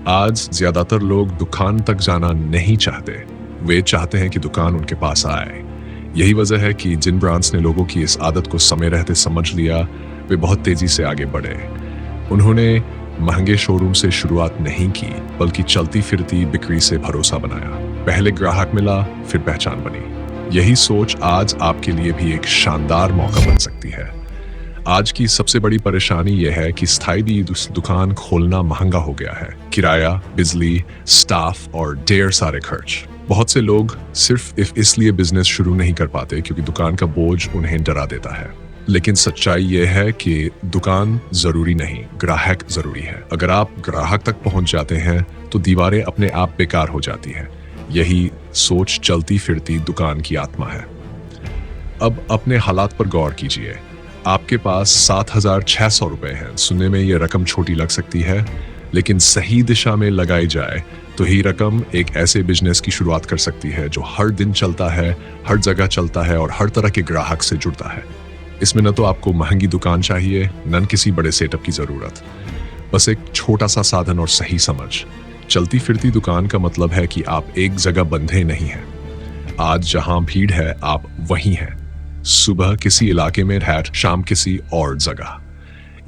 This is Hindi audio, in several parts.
आज ज्यादातर लोग दुकान तक जाना नहीं चाहते। वे चाहते हैं कि दुकान उनके पास आए। यही वजह है कि जिन ब्रांड्स ने लोगों की इस आदत को समय रहते समझ लिया, वे बहुत तेजी से आगे बढ़े। उन्होंने महंगे शोरूम से शुरुआत नहीं की, बल्कि चलती फिरती बिक्री से भरोसा बनाया। पहले ग्राहक मिला, फिर पहचान बनी। यही सोच आज आपके लिए भी एक शानदार मौका बन सकती है। आज की सबसे बड़ी परेशानी यह है कि स्थायी दुकान खोलना महंगा हो गया है। किराया, बिजली, स्टाफ और ढेर सारे खर्च। बहुत से लोग सिर्फ इसलिए बिजनेस शुरू नहीं कर पाते क्योंकि दुकान का बोझ उन्हें डरा देता है। लेकिन सच्चाई यह है कि दुकान जरूरी नहीं, ग्राहक जरूरी है। अगर आप ग्राहक तक पहुंच जाते हैं तो दीवारें अपने आप बेकार हो जाती हैं। यही सोच चलती फिरती दुकान की आत्मा है। अब अपने हालात पर गौर कीजिए। आपके पास 7,600 रुपए हैं। सुनने में यह रकम छोटी लग सकती है, लेकिन सही दिशा में लगाई जाए तो ही रकम एक ऐसे बिजनेस की शुरुआत कर सकती है जो हर दिन चलता है, हर जगह चलता है और हर तरह के ग्राहक से जुड़ता है। इसमें न तो आपको महंगी दुकान चाहिए, न किसी बड़े सेटअप की जरूरत, बस एक छोटा सा साधन और सही समझ। चलती फिरती दुकान का मतलब है कि आप एक जगह बंधे नहीं हैं। आज जहां भीड़ है, आप वहीं हैं। सुबह किसी इलाके में है, शाम किसी और जगह।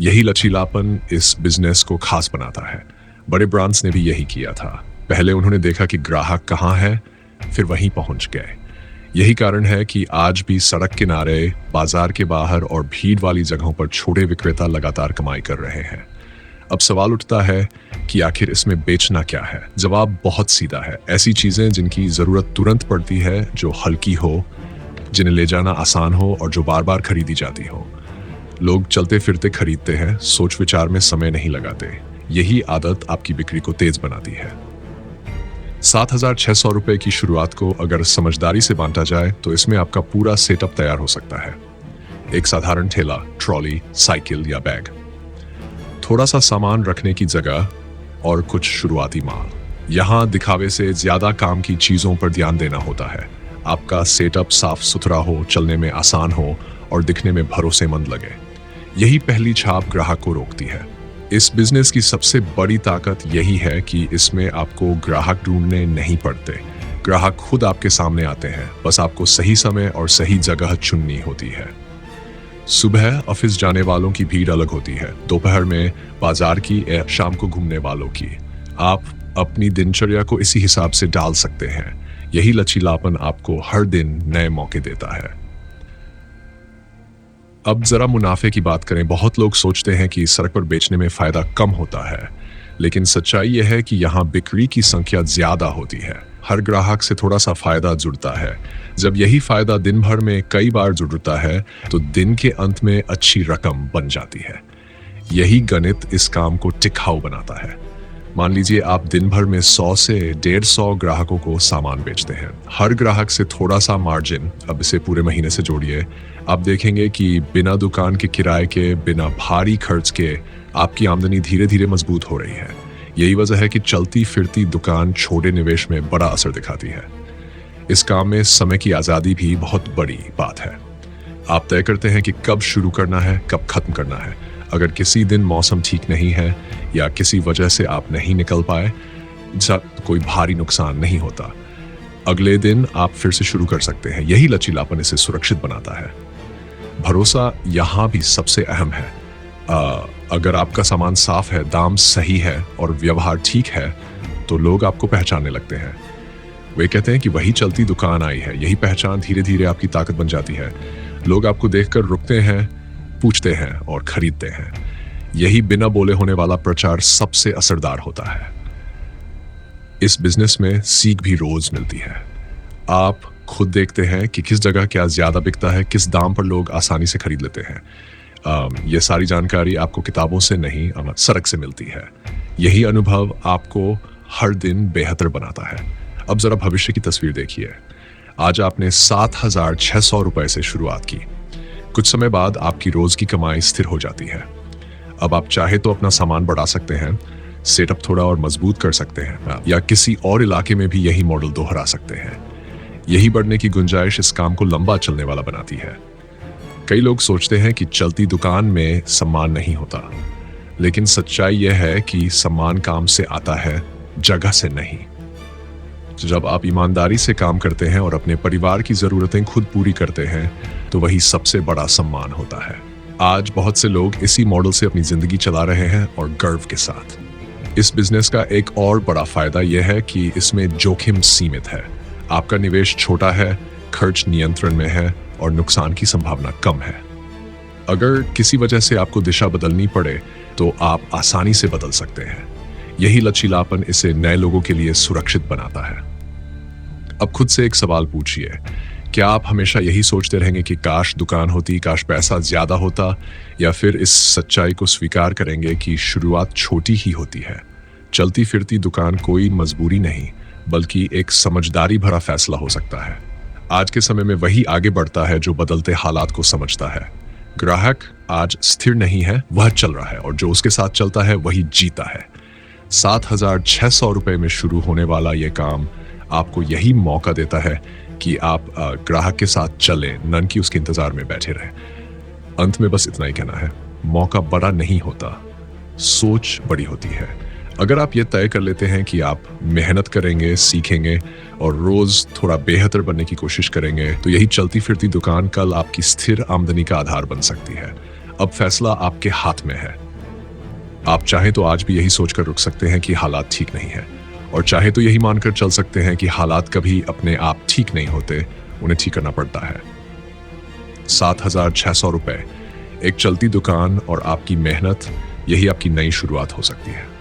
यही लचीलापन इस बिजनेस को खास बनाता है। बड़े ब्रांड्स ने भी यही किया था। पहले उन्होंने देखा कि ग्राहक कहाँ है, फिर वहीं पहुंच गए। यही कारण है कि आज भी सड़क किनारे, बाजार के बाहर और भीड़ वाली जगहों पर छोटे विक्रेता लगातार कमाई कर रहे हैं। अब सवाल उठता है कि आखिर इसमें बेचना क्या है? जवाब बहुत सीधा है। ऐसी चीजें जिनकी जरूरत तुरंत पड़ती है, जो हल्की हो, जिन्हें ले जाना आसान हो और जो बार बार खरीदी जाती हो। लोग चलते फिरते खरीदते हैं, सोच विचार में समय नहीं लगाते। यही आदत आपकी बिक्री को तेज बनाती है। 7,600 रुपए की शुरुआत को अगर समझदारी से बांटा जाए तो इसमें आपका पूरा सेटअप तैयार हो सकता है। एक साधारण ठेला, ट्रॉली, साइकिल या बैग, थोड़ा सा सामान रखने की जगह और कुछ शुरुआती माल। यहां दिखावे से ज्यादा काम की चीजों पर ध्यान देना होता है। आपका सेटअप साफ सुथरा हो, चलने में आसान हो और दिखने में भरोसेमंद लगे। यही पहली छाप ग्राहक को रोकती है। इस बिजनेस की सबसे बड़ी ताकत यही है कि इसमें आपको ग्राहक ढूंढने नहीं पड़ते। ग्राहक खुद आपके सामने आते हैं, बस आपको सही समय और सही जगह चुननी होती है। सुबह ऑफिस जाने वालों की भीड़ अलग होती है, दोपहर में बाजार की या शाम को घूमने वालों की। आप अपनी दिनचर्या को इसी हिसाब से डाल सकते हैं। यही लचीलापन आपको हर दिन नए मौके देता है। अब जरा मुनाफे की बात करें। बहुत लोग सोचते हैं कि सड़क पर बेचने में फायदा कम होता है, लेकिन सच्चाई यह है कि यहाँ बिक्री की संख्या ज्यादा होती है। हर ग्राहक से थोड़ा सा फायदा जुड़ता है। जब यही फायदा दिन भर में कई बार जुड़ता है तो दिन के अंत में अच्छी रकम बन जाती है। यही गणित इस काम को टिकाऊ बनाता है। मान लीजिए आप दिन भर में 100 से 150 ग्राहकों को सामान बेचते हैं। हर ग्राहक से थोड़ा सा मार्जिन, अब इसे पूरे महीने से जोड़िए। आप देखेंगे कि बिना दुकान के किराए के, बिना भारी खर्च के आपकी आमदनी धीरे धीरे मजबूत हो रही है। यही वजह है कि चलती फिरती दुकान छोटे निवेश में बड़ा असर दिखाती है। इस काम में समय की आजादी भी बहुत बड़ी बात है। आप तय करते हैं कि कब शुरू करना है, कब खत्म करना है। अगर किसी दिन मौसम ठीक नहीं है या किसी वजह से आप नहीं निकल पाए, कोई भारी नुकसान नहीं होता। अगले दिन आप फिर से शुरू कर सकते हैं। यही लचीलापन इसे सुरक्षित बनाता है। भरोसा यहाँ भी सबसे अहम है। अगर आपका सामान साफ है, दाम सही है और व्यवहार ठीक है, तो लोग आपको पहचानने लगते हैं। वे कहते हैं कि वही चलती दुकान आई है। यही पहचान धीरे धीरे आपकी ताकत बन जाती है। लोग आपको देखकर रुकते हैं, पूछते हैं और खरीदते हैं। यही बिना बोले होने वाला प्रचार सबसे असरदार होता है। इस बिजनेस में सीख भी रोज मिलती है। आप खुद देखते हैं कि किस जगह क्या ज्यादा बिकता है, किस दाम पर लोग आसानी से खरीद लेते हैं। यह सारी जानकारी आपको किताबों से नहीं, सड़क से मिलती है। यही अनुभव आपको हर दिन बेहतर बनाता है। अब जरा भविष्य की तस्वीर देखिए। आज आपने 7,600 रुपए से शुरुआत की। कुछ समय बाद आपकी रोज की कमाई स्थिर हो जाती है। अब आप चाहे तो अपना सामान बढ़ा सकते हैं, सेटअप थोड़ा और मजबूत कर सकते हैं, या किसी और इलाके में भी यही मॉडल दोहरा सकते हैं। यही बढ़ने की गुंजाइश इस काम को लंबा चलने वाला बनाती है। कई लोग सोचते हैं कि चलती दुकान में सम्मान नहीं होता, लेकिन सच्चाई यह है कि सम्मान काम से आता है, जगह से नहीं। जब आप ईमानदारी से काम करते हैं और अपने परिवार की जरूरतें खुद पूरी करते हैं, तो वही सबसे बड़ा सम्मान होता है। आज बहुत से लोग इसी मॉडल से अपनी जिंदगी चला रहे हैं और गर्व के साथ। इस बिजनेस का एक और बड़ा फायदा यह है कि इसमें जोखिम सीमित है। आपका निवेश छोटा है, खर्च नियंत्रण में है और नुकसान की संभावना कम है। अगर किसी वजह से आपको दिशा बदलनी पड़े तो आप आसानी से बदल सकते हैं। यही लचीलापन इसे नए लोगों के लिए सुरक्षित बनाता है। अब खुद से एक सवाल पूछिए, क्या आप हमेशा यही सोचते रहेंगे कि काश दुकान होती, काश पैसा ज्यादा होता, या फिर इस सच्चाई को स्वीकार करेंगे कि शुरुआत छोटी ही होती है? चलती फिरती दुकान कोई मजबूरी नहीं, बल्कि एक समझदारी भरा फैसला हो सकता है। आज के समय में वही आगे बढ़ता है जो बदलते हालात को समझता है। ग्राहक आज स्थिर नहीं है, वह चल रहा है, और जो उसके साथ चलता है वही जीता है। 7,600 रुपए में शुरू होने वाला यह काम आपको यही मौका देता है कि आप ग्राहक के साथ चलें, न कि उसके इंतजार में बैठे रहें। अंत में बस इतना ही कहना है, मौका बड़ा नहीं होता, सोच बड़ी होती है। अगर आप ये तय कर लेते हैं कि आप मेहनत करेंगे, सीखेंगे और रोज थोड़ा बेहतर बनने की कोशिश करेंगे, तो यही चलती फिरती दुकान कल आपकी स्थिर आमदनी का आधार बन सकती है। अब फैसला आपके हाथ में है। आप चाहें तो आज भी यही सोचकर रुक सकते हैं कि हालात ठीक नहीं है, और चाहे तो यही मानकर चल सकते हैं कि हालात कभी अपने आप ठीक नहीं होते, उन्हें ठीक करना पड़ता है। 7,600 रुपए, एक चलती दुकान और आपकी मेहनत, यही आपकी नई शुरुआत हो सकती है।